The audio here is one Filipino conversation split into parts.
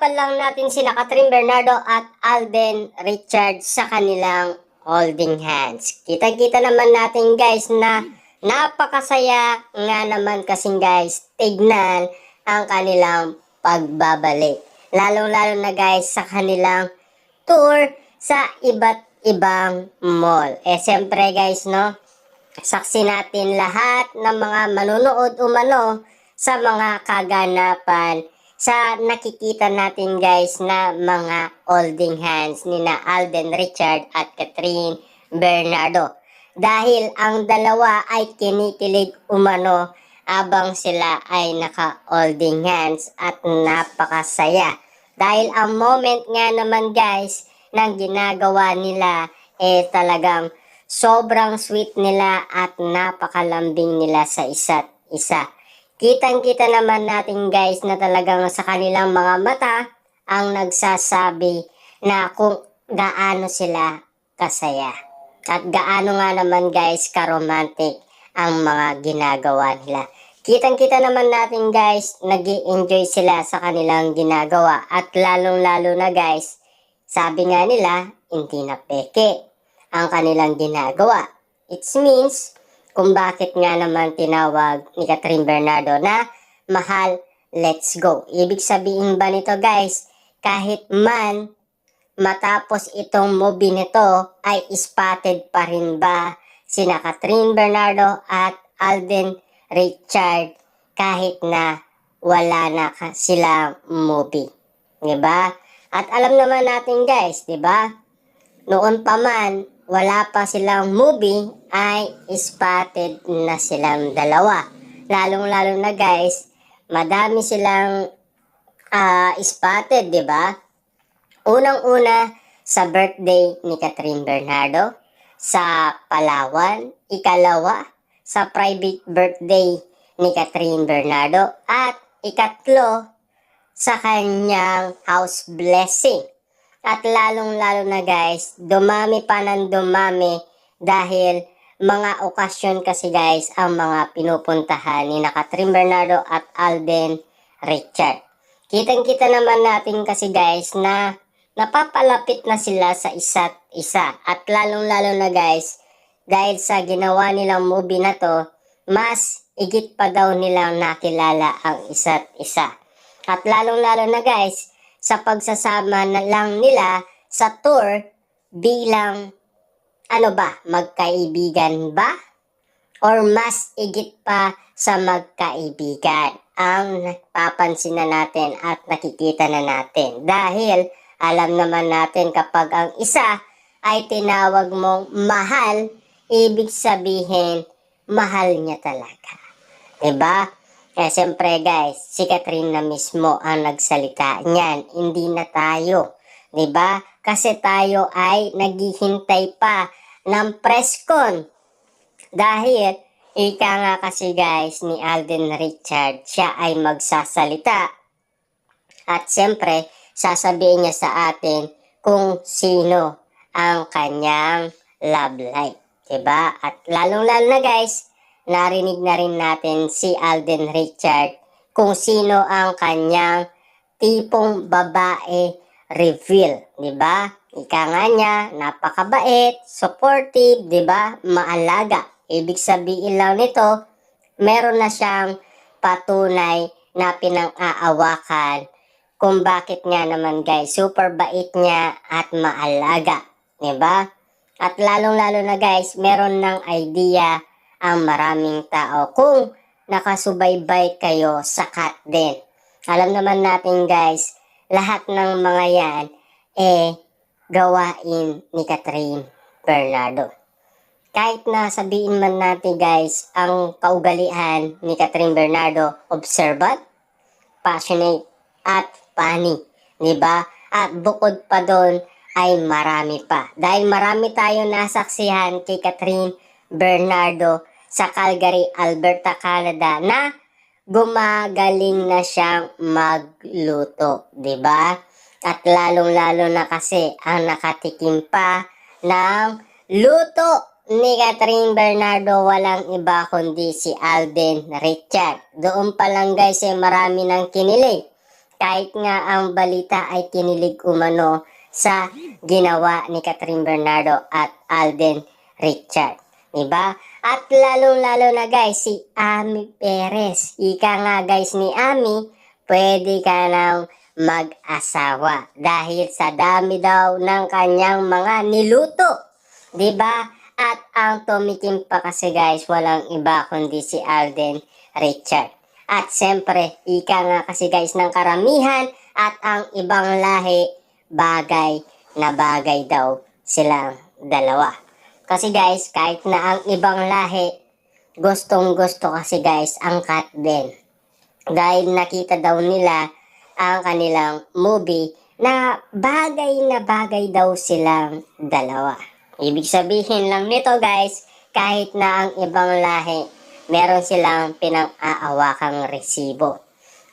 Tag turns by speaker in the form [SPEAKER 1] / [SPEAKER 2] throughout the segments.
[SPEAKER 1] Pag-usapan lang natin sina Catherine Bernardo at Alden Richards sa kanilang holding hands. Kita-kita naman natin guys na napakasaya nga naman kasing guys tignan ang kanilang pagbabalik. Lalong-lalo na guys sa kanilang tour sa iba't ibang mall. Siyempre guys no, saksi natin lahat ng mga manunood umano sa mga kaganapan sa nakikita natin guys na mga holding hands ni na Alden Richard at Catherine Bernardo. Dahil ang dalawa ay kinikilig umano abang sila ay naka-holding hands at napakasaya. Dahil ang moment nga naman guys ng ginagawa nila talagang sobrang sweet nila at napakalambing nila sa isa't isa. Kitang-kita naman natin guys na talagang sa kanilang mga mata ang nagsasabi na kung gaano sila kasaya. At gaano nga naman guys karomantic ang mga ginagawa nila. Kitang-kita naman natin guys, nag-i-enjoy sila sa kanilang ginagawa. At lalong-lalo na guys, sabi nga nila, hindi na peke ang kanilang ginagawa. It means, kung bakit nga naman tinawag ni Catherine Bernardo na mahal, let's go. Ibig sabihin ba nito guys, kahit man matapos itong movie nito ay spotted pa rin ba sina Catherine Bernardo at Alden Richard kahit na wala na silang movie. Diba? At alam naman natin guys, diba? Noon pa man, wala pa silang movie, ay spotted na silang dalawa. Lalong-lalo na guys, madami silang spotted, di ba? Unang-una, sa birthday ni Catherine Bernardo, sa Palawan, ikalawa, sa private birthday ni Catherine Bernardo, at ikatlo, sa kanyang house blessing. At lalong-lalo na guys, dumami pa ng dumami dahil mga okasyon kasi guys ang mga pinupuntahan ni Catherine Bernardo at Alden Richard. Kitang-kita naman natin kasi guys na napapalapit na sila sa isa't isa. At lalong-lalo na guys, dahil sa ginawa nilang movie na to, mas igit pa daw nilang nakilala ang isa't isa. At lalong-lalo na guys, sa pagsasama na lang nila sa tour bilang magkaibigan ba? Or mas igit pa sa magkaibigan ang napapansin na natin at nakikita na natin. Dahil alam naman natin kapag ang isa ay tinawag mong mahal, ibig sabihin mahal niya talaga. Diba? Siyempre guys, si Catherine na mismo ang nagsalita niyan, hindi na tayo. Diba? Kasi tayo ay naghihintay pa ng press con. Dahil, ika nga kasi guys ni Alden Richard, siya ay magsasalita. At siyempre, sasabihin niya sa atin kung sino ang kanyang love life. Diba? At lalong-lalo na guys, narinig na rin natin si Alden Richard kung sino ang kanyang tipong babae reveal, di ba? Ika nga niya, napakabait, supportive, di ba? Maalaga. Ibig sabihin lang nito, meron na siyang patunay na pinang-aawakan kung bakit nga naman guys, super bait niya at maalaga, di ba? At lalong-lalo na guys, meron ng idea ang maraming tao kung nakasubaybay kayo sa Kat din. Alam naman natin guys, lahat ng mga yan gawain ni Catherine Bernardo. Kahit na sabihin man natin guys, ang kaugalian ni Catherine Bernardo, observant, passionate, at funny. Diba? At bukod pa doon ay marami pa. Dahil marami tayo nasaksihan kay Catherine Bernardo sa Calgary, Alberta, Canada na gumagaling na siyang magluto, 'di ba? At lalong-lalo na kasi ang nakatikim pa ng luto ni Catherine Bernardo walang iba kundi si Alden Richard. Doon pa lang guys marami nang kinilig. kahit nga ang balita ay kinilig umano sa ginawa ni Catherine Bernardo at Alden Richard. Diba? At lalong-lalo na guys, si Ami Perez. Ika nga guys ni Ami, pwede ka nang mag-asawa dahil sa dami daw ng kanyang mga niluto. Diba? At ang tumikim pa kasi guys, walang iba kundi si Alden Richard. At siyempre, ika nga kasi guys ng karamihan at ang ibang lahi, bagay na bagay daw silang dalawa. Kasi guys, kahit na ang ibang lahi, gustong gusto kasi guys ang cat din. Dahil nakita daw nila ang kanilang movie na bagay daw silang dalawa. Ibig sabihin lang nito guys, kahit na ang ibang lahi, meron silang pinang-aawakang resibo.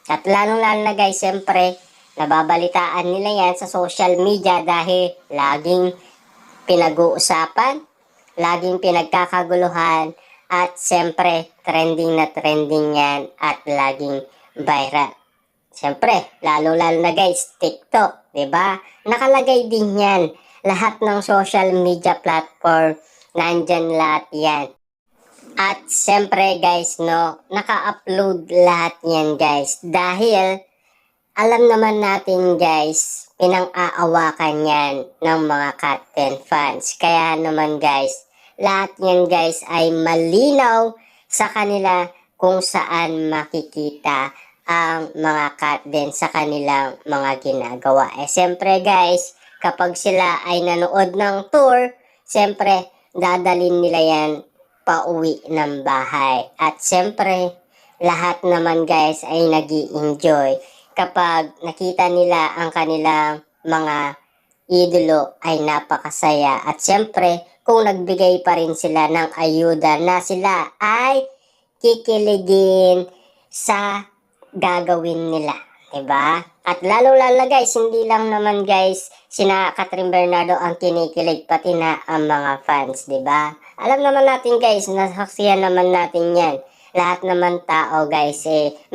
[SPEAKER 1] At lalong-lalo na guys, siyempre, nababalitaan nila yan sa social media dahil laging pinag-uusapan, laging pinagkakaguluhan, at siyempre, trending na trending yan at laging viral. Siyempre, lalo-lalo na guys, TikTok, 'di ba? Nakalagay din yan. Lahat ng social media platform, nandyan lahat yan. At siyempre guys, no, naka-upload lahat yan guys. Dahil, alam naman natin guys, pinang-aawakan yan ng mga Cat 10 fans. Kaya naman guys, lahat yan guys ay malinaw sa kanila kung saan makikita ang mga Cat 10 sa kanilang mga ginagawa. Siyempre guys, kapag sila ay nanood ng tour, siyempre, dadalhin nila yan pauwi ng bahay. At siyempre, lahat naman guys ay nag-i-enjoy kapag nakita nila ang kanilang mga idolo ay napakasaya. At siyempre, kung nagbigay pa rin sila ng ayuda na sila ay kikiligin sa gagawin nila. Diba? At lalo-lalo guys, hindi lang naman guys, sina Catherine Bernardo ang kinikilig, pati na ang mga fans, diba? Alam naman natin guys, nasaksiyan naman natin yan. Lahat naman tao guys,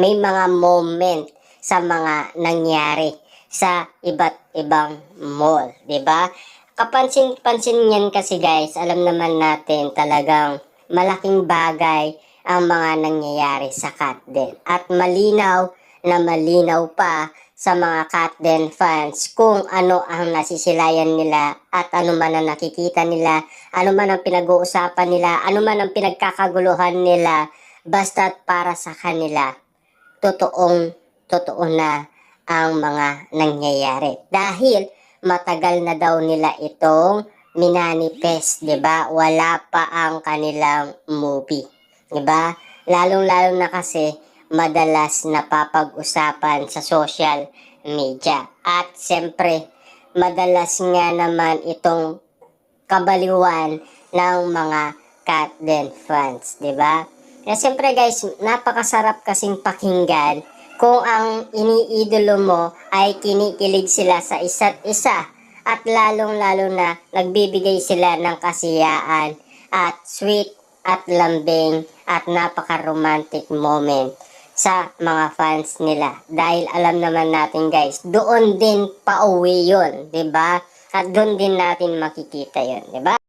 [SPEAKER 1] may mga moment sa mga nangyari sa iba't ibang mall, diba? Kapansin-pansin yan kasi guys, alam naman natin talagang malaking bagay ang mga nangyayari sa Cat 10. At malinaw na malinaw pa sa mga Cat 10 fans kung ano ang nasisilayan nila at ano man ang nakikita nila, ano man ang pinag-uusapan nila, ano man ang pinagkakaguluhan nila, basta't para sa kanila, totoo na ang mga nangyayari. Dahil matagal na daw nila itong minanifest, 'di ba? Wala pa ang kanilang movie, 'di ba? Lalong-lalo na kasi madalas napapag-usapan sa social media. At siyempre, madalas nga naman itong kabaliwan ng mga Cat 10 fans, 'di ba? Kaya siyempre guys, napakasarap kasing pakinggan kung ang iniidolo mo ay kinikilig sila sa isa't isa at lalong-lalo na nagbibigay sila ng kasiyaan at sweet at lambing at napaka-romantic moment sa mga fans nila. Dahil alam naman natin guys, doon din pauwi yun, 'di ba? At doon din natin makikita yun, 'di ba?